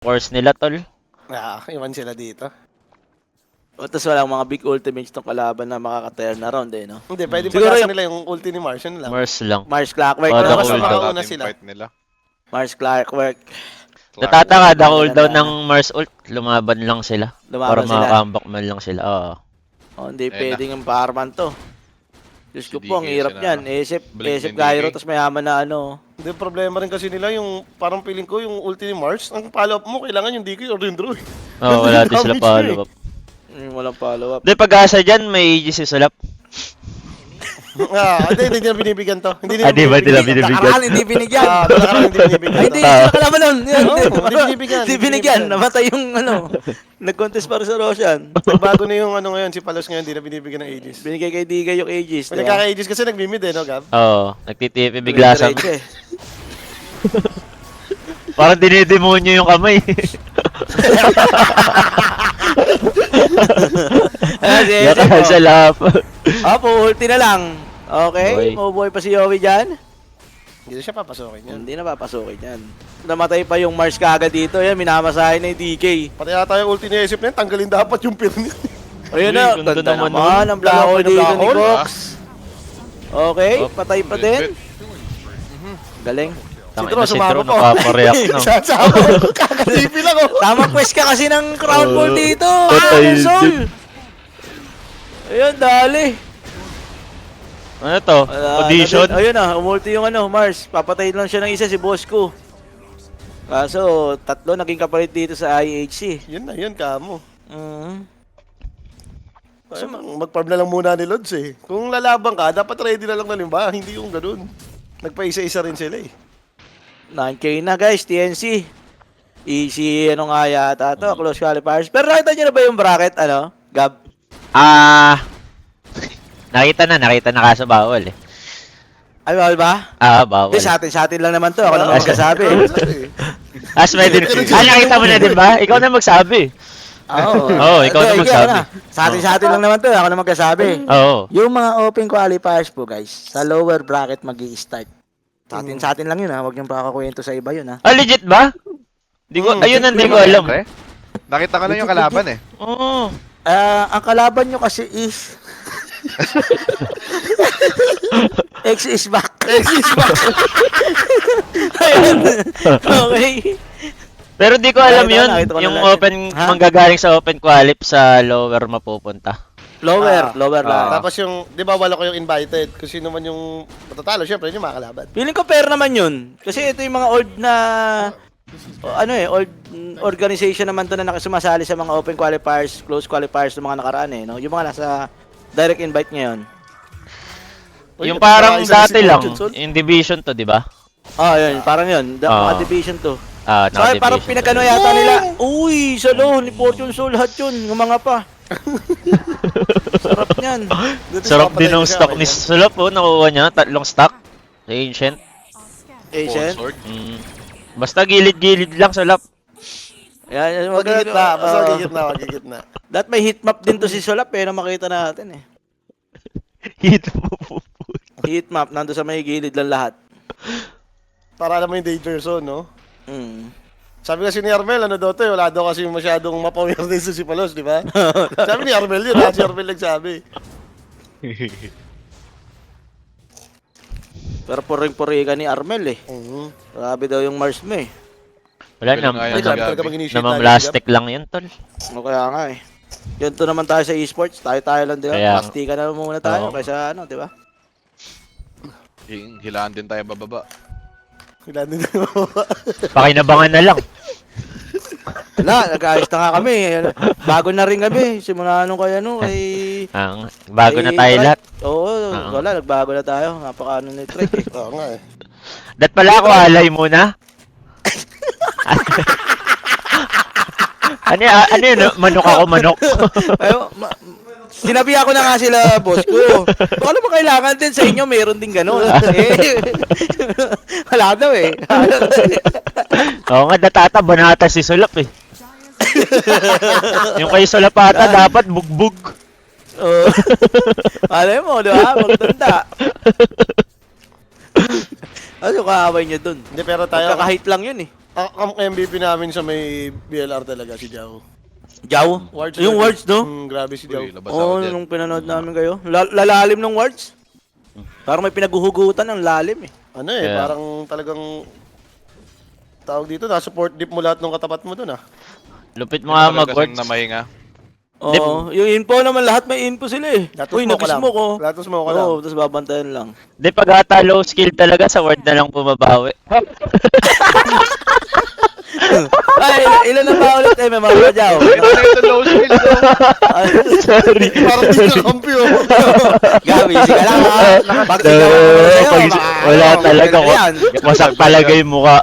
force nila, tol. Iwan sila dito. O, tapos walang mga big ultimates ng kalaban na makaka-turn around eh, no? Hindi, pwede Siguro pagkasa nila yung ulti ni Mars, yun lang. Mars lang. Mars Clockwork. Oh, no? the Basta cooldown. makauna sila. Fight nila. Mars Clockwork. Natataka, the Clark. cooldown ng Mars ult, lumaban lang sila. Lumaban Para sila. maka-comeback man lang sila. Oo. Oh, hindi Ayun pwedeng yung powerman to. Diyos ko Si po, ang DK hirap sinama. yan. Isip Blink ni Gyro, DK. tapos mayaman na ano. Hindi, problema rin kasi nila yung parang feeling ko yung ulti ni Mars. Ang follow-up mo, kailangan yung DK or yung Drew. Oo, wala din sila Damage follow up. Walang follow-up. Di, pag-asa dyan, may Aegis si Sulap. Hindi nila binibigyan to. Hindi Di ba nila binibigyan? Nakaraan, hindi binigyan. Nakaraan hindi binibigyan. Ay, hindi, to. sila kalaban nun. Yan, Oo, hindi. hindi binibigyan, Hindi hindi binigyan. binibigyan. Namatay yung ano. Nag-contest para sa Roshan. Nagbago na yung ano ngayon, si Palos ngayon, hindi na binibigyan ng Aegis. Binigay kay Diga yung Aegis. May nagkaka-Aegis kasi nagmimid eh, no, Gab? Oo, nagtitipi bigla sa... Diretso eh. Parang dinidemonyo yung kamay. Yaka sa lap. Ulti na lang. Okay, Boy. mabubuhay pa si Yowie dyan. Hindi na siya papasokin yan. Hindi na papasukin yan. Namatay pa yung Mars kagad dito. Yan, minamasahin na yung DK. Pati yata yung ulti ni Aesop na yun, tanggalin dapat yung pin niya. Ayun Uy, na, ganda ganda naman naman ang black hole Black dito hole, ni ah. Cox. Okay, Oh, patay pa din. Galing. Tangina Drew, si sumama Drew, pa. nakapareact no. Sasama ko, kakasipin ako. Tamang quest ka kasi ng crown ball dito. patay Sol. Ayun, dali. Ano to? Audition? Ayun na, umulti yung ano, Mars. Papatayin lang siya ng isa, si boss ko. Kaso, tatlo naging kapalit dito sa IHC. Yun kamo. So, Mag-farm na lang muna ni Lods eh. Kung lalaban ka, dapat ready na lang na limba. Hindi yung ganun. Nagpa-isa-isa rin sila eh. 9K na guys, TNC. Easy, ano nga yata to, close qualifiers. Pero nakita nyo na ba yung bracket, ano, Gab? Nakita na kaso bawal eh. Ay, bawal ba? Bawal. Hindi, sa atin lang naman to. Ako naman magsasabi. Asma din. Nakita mo na din ba? Ikaw na magsabi. Oo, ikaw na magsabi. Sa atin lang naman to. Ako na magsasabi. Oo. Yung mga open qualifiers po guys, sa lower bracket mag-i-start. Sa atin lang yun ha. Huwag niyong pakakwento sa iba yun ha. Legit ba? Ayun ang di ko alam. Nakita ko lang yung kalaban eh. Oo. Ang kalaban nyo kasi is... X is back. Ayun. Okay. Pero di ko alam Nakita yun. ko na Yung lang. open, Ha? manggagaling sa open qualif sa lower mapupunta. Lower lang. Tapos yung, di ba wala ko yung invited? Kung sino man yung matatalo, syempre yun yung makakalaban. Feeling ko fair naman yun. Kasi ito yung mga old na... old organization naman to na nakasumasali sa mga open qualifiers, close qualifiers ng mga nakaraan eh. No? Yung mga nasa direct invite ngayon. Uy, Yung parang isa dati si lang, Fortune, yung division to, di ba? Yun. Parang yun. Mga division to. So, Naka-division. parang pinagano yata nila. Uy, salo, ni Fortune Soul, lahat yun. Yung mga pa. Sarap niyan. Sarap din ng stock ni Sulap, oh. Nakuha niya, 3 stock. Sa Ancient. Asian. Sword. Basta gilid-gilid lang, Sulap. Yan, Magigit na, basta magigit na. That may heat map din to si Solap na makita natin eh. Hit mo po. Heat map, nando sa may gilid lang lahat. Para alam mo yung danger zone, no? Mm. Sabi kasi ni Armel, ano daw to eh, wala daw kasi masyadong mapa-awareness si Palos, di ba? Sabi ni Armel yun, si Armel nagsabi. Pero puring-puri ka ni Armel eh. Grabe daw yung Mars mo eh. Wala Ganun nga Ay, yun, grabe Gabi. talaga mag-initiate Namamlastic lang yun, tol. O kaya nga eh. Yun to naman tayo sa esports. Tayo lang di ba? Kaya- Plastikan na muna tayo Oo. kaysa ano, di ba? Hilaan din tayo bababa. Kailan din Pakinabangan na lang. Wala, nag-ayos na nga kami. Bago na rin kami. Simula nung kaya no, ay... Bago na tayo lahat. Oo, wala, nagbago na tayo. Napaka ano ni Trek eh. Oo nga eh. Dat pala ako, alay muna. Ano yun? Manok ako, manok. Sinabi ako na nga sila, boss ko. Kung ano ba kailangan din sa inyo, meron din gano'n. Wala daw eh. Oo nga, datata, banata si Sulap eh. Yung kay Sulapata, dapat bugbog. Alam mo, di ba? Magtanda. Ano kaaway nyo dun? Hindi, pero tayo, Magkakahit lang yun eh. Ang MVP namin sa may BLR talaga, si Jao. Jow? Yung words, no? Grabe si Jao. Uy, labas ako Oo, dyan. nung pinanood namin kayo. Lalalim ng words. Parang may pinaguhugutan ng lalim eh. Ano eh, Yeah. parang talagang tawag dito, na-support dip mo lahat ng katapat mo dun ah. Lupit mo nga Talaga mag-words. kasing na mahinga. Oo, yung info naman lahat may info sila eh. Lahat Uy, smoke ka lang. nag-smoke ko. Lahat smoke ka lang. Oo, tapos babantayan lang. Di pag ata low skill talaga, sa word na lang bumabawi. Ay, ilan na ba ulit eh, may mga Jow? Ito na ito low skill daw. Sorry. Parang di ka kampi oh. Gabi, sige lang ha. Nakapag-sige lang ako sa'yo. Wala talaga ko. Yan. Wasak talaga yung mukha.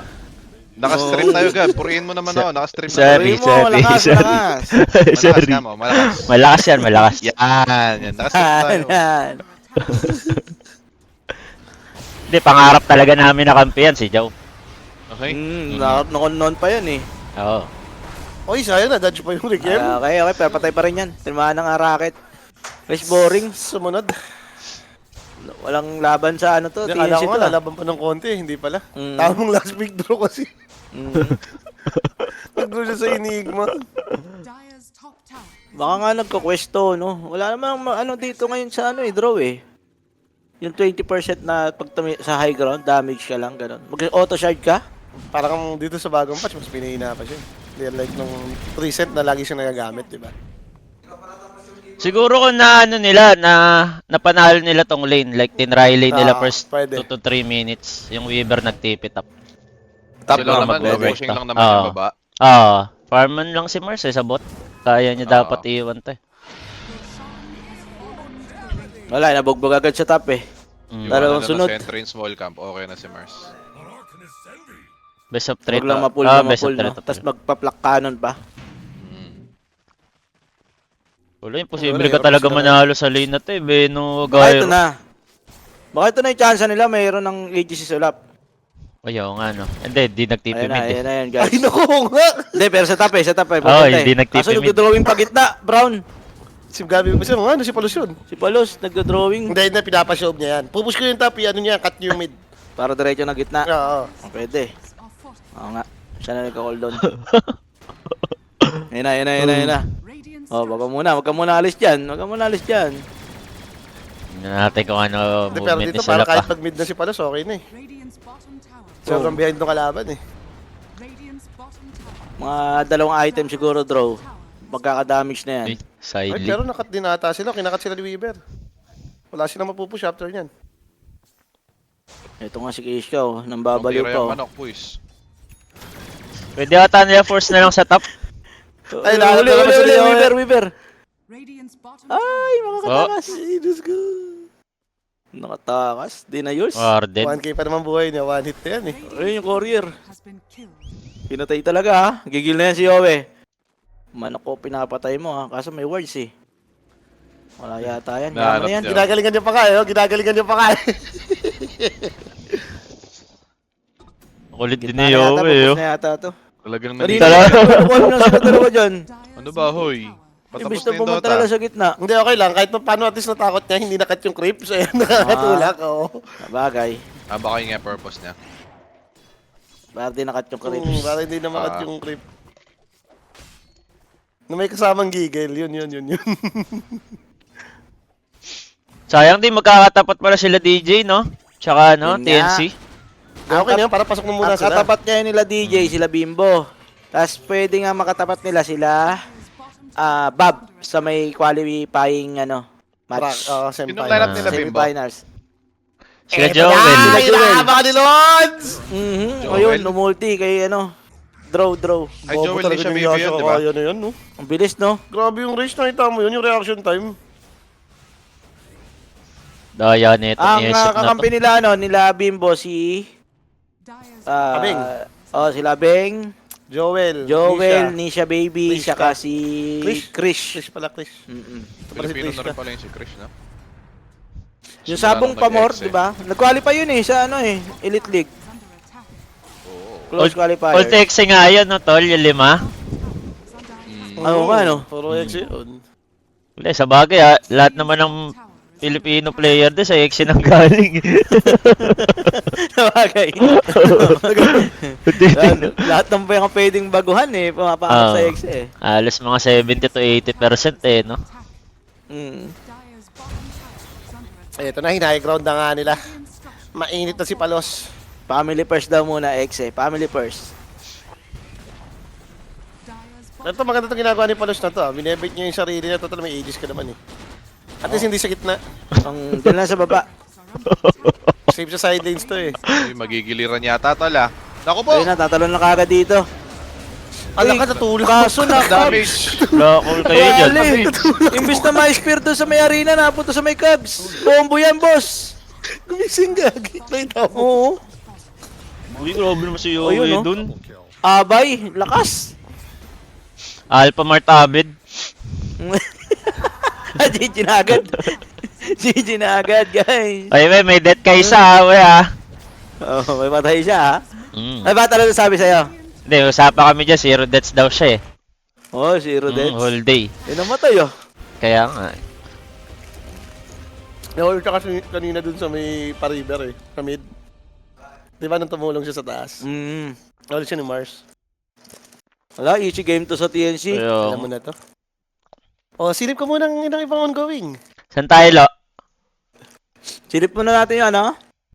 Naka-stream tayo, Gab. Purihin mo naman ako. Naka-stream na. Sorry, Sabi mo, malakas, sorry. malakas. Malakas Sorry. nga mo, malakas. Malakas yan, malakas. Yan, yan. Naka-stream tayo. Yan. Hindi, pangarap talaga namin na kampiyan si Joe. Okay? Nakon-non pa yan eh. Oo. Oy, sayang na, dodge pa yung Rikiem. Okay, pero patay pa rin yan. Tinamaan ng racket. Fresh boring. Sumunod. Walang laban sa ano to. Akala TNC ko to. nga, lalaban pa ng konti, hindi pala. Mm. Tamang last big draw kasi. Mm. Nag-draw siya sa Enigma. Dyer's top tower. Baka nga nagka-questo, no? Wala namang ano dito ngayon sa ano eh, draw eh. Yung 20% na pag sa high ground, damage ka lang, gano'n. Mag-auto shard ka? Parang dito sa bagong patch, mas pinihina pa siya. Hindi like nung preset na lagi siya nagagamit, di ba? Siguro kung na ano nila, na napanalo nila tong lane, like tinry lane nila Ah, first pwede. 2 to 3 minutes, yung Weaver nag-tip it up. Top Siguro naman, mag-work pushing to. lang naman yung baba. Farman lang si Mars eh, sa bot. Kaya niya dapat iwan to eh. Wala, nabugbog agad sa top eh. Mm. Dalawang Iwanan na sunod. sa entry in small camp. Okay na si Mars. Best of 3 Huwag lang to. mapul Ah, na best of mapul, 3 no? to. Tapos magpa-plak cannon pa. Wala, imposible Wala, ka hirap talaga sila. manalo sa lane na to eh. Beno, Baka ito Gyro. na. Baka ito na yung chance nila, mayroon ng AGC Sulap. Ayaw nga no. Hindi, di nag-TP Ayan na, mid eh. ayan na yan, guys. Ay, naku nga! Hindi, pero sa top eh, sa top eh. Oo, papunta hindi eh. nag-TP Kaso mid. nagdodrawing pa gitna, Brown. Si Gabi ba siya? Ano si Palusyon? Si Palos, nagdodrawing. Hindi, hindi, pinapashow niya yan. Pupush ko yung top, ano niya, cut yung mid. Para diretso na gitna. Oo. Pwede. Or fought. Oo nga. Siya na nagka-call down. Ayun na, ayun na, ayun na, ayun na. Radiant's Oh, wag ka muna alis dyan. Wag ka muna alis dyan. Tingnan natin kung ano Hindi, pero movement ni dito, para Sulap kahit ah. pag mid na si Palos, okay na eh. Radiant's bottom tower. Sobrang behind ng kalaban eh. Radiant's bottom tower. Mga dalawang item siguro draw. Magkaka-damage na yan. Ay, side Ay, lane. pero nakat din ata sila, kinakat sila ni Weaver. Wala silang mapupush after niyan. Ito nga si Kishka, oh. Nang babaliw Pang pa, yung oh. manok, boys. Pwede ata nila force na lang sa top. Ay, Uli, lahat uli, na naman uli, sila yung- Weaver. Radiant's bottom Ay, mga katakas. Ay, Diyos ko. Nakatakas. Di na yours. Warden. 1K pa naman buhay niya, one hit na yan eh. Ayun yung courier. has been killed. Pinatay talaga, ha. Gigil na yan si Yowe. Manok ko, pinapatay mo, ha. Kaso may words, eh. Wala yata yan. Nahanap Yaman na yan. niya. Ginagalingan niya pa nga eh, oh. Ginagalingan niya pa nga eh. Kulit din Gitna ni na yata, Yowe eh. pupus oh. na yata to. Talagang Kanina, nandito. call na sila dalawa dyan. Dyer's Ano ba, hoy? tower. Patapos Imbis na na yung pumunta Dota. talaga sa gitna. Hindi, okay lang. Kahit pa paano at least natakot niya, hindi nakat yung creep. So, yan, nakakatulak. Oo. Bagay. Baka yun nga purpose niya. Para di nakat yung creeps. Para hindi na makat Ah. yung creep. Na may kasamang giggle, yun. Sayang din magkakatapat pala sila DJ no? Tsaka no, Yun nga. TNC. Okay na yan, para pasok mo muna Ang sila. katapat ngayon nila DJ, sila Bimbo. Tapos pwede nga makatapat nila sila Bob sa may qualifying match. Sinong lineup nila, Bimbo? Semifinals. Sila Ay, Joel. Sila Joel. Baka ni Lods! Mhm. Joel? Ayun, numulti kay draw. Ay, Joel, hindi siya maybe yun, di ba? Kaya na yan, no? Ang bilis, no? Grabe yung race, nakita mo yun, yung reaction time. Daya nito Ang ni Yesip na to. kakampi nila, nila Bimbo, si Dyer's Abing. sila Beng, Joel, Joel, Nisha. Nisha Baby, Krishka. saka si Krish. Krish. Krish pala, Krish. Mm-mm. Ito pala si Filipino Krish na rin ka. pala yung si Krish, no? Yung sabong Simula nung pamor, nag-ex, di ba? Nag-qualify yun sa Elite League. under attack. Oo. Close qualifier. Ultex nga yun no, tol, yung 5. Oo nga, no? Puro X yun. Wala, sa bagay ha, lahat naman ng Filipino player din sa EXE nang galing. Sabagay. Lahat ng mga pwedeng baguhan eh, pumapasok sa Oo. X eh. Alas mga 70 to 80% eh, no? Mm. Dyer's bottom tower is under attack. Ito na, high ground na nga nila. Mainit na si Palos. Family first daw muna X eh. Family first. Dyer's bottom Ito, maganda itong ginagawa ni Palos na to. Binebait niya yung sarili niya. Total, may ages ka naman eh. At least hindi sa gitna. Ang dyan lang sa baba. Save sa side lanes to eh. Uy, magigiliran yata tol ah. Naku po! Ayun na, tatalon na kagad dito. Alam ka, natulog. Kaso na, Damage! Rockall kayo dyan. Imbis na ma-spear doon sa may arena, napunta sa may Cubs. Combo yan, boss. Gumising gagi. Nakita mo. Oo. Uy, grabe naman si Ayun, Yowie no? dun. Abay, lakas. Alpha Mart Abid. GG na agad. GG na agad, guys. Ay, may death ka isa ha, we ha. Oh, may patay siya, ha? Mm. Ay, ba talaga sabi sa'yo? Hindi, usapan kami dyan, 0 deaths daw siya eh. Oh, zero deaths. Whole day. Eh, namatay, oh. Kaya nga. Nahulog ka kasi kanina dun sa may pariber eh. Sa mid. Di ba nung tumulong siya sa taas? Nahulog siya ni Mars. Wala, easy game to sa TNC. Alam mo Ayun. na to. Oh, silip ka muna ng ibang ongoing. Saan tayo, Lo? Silip muna natin yun, ano?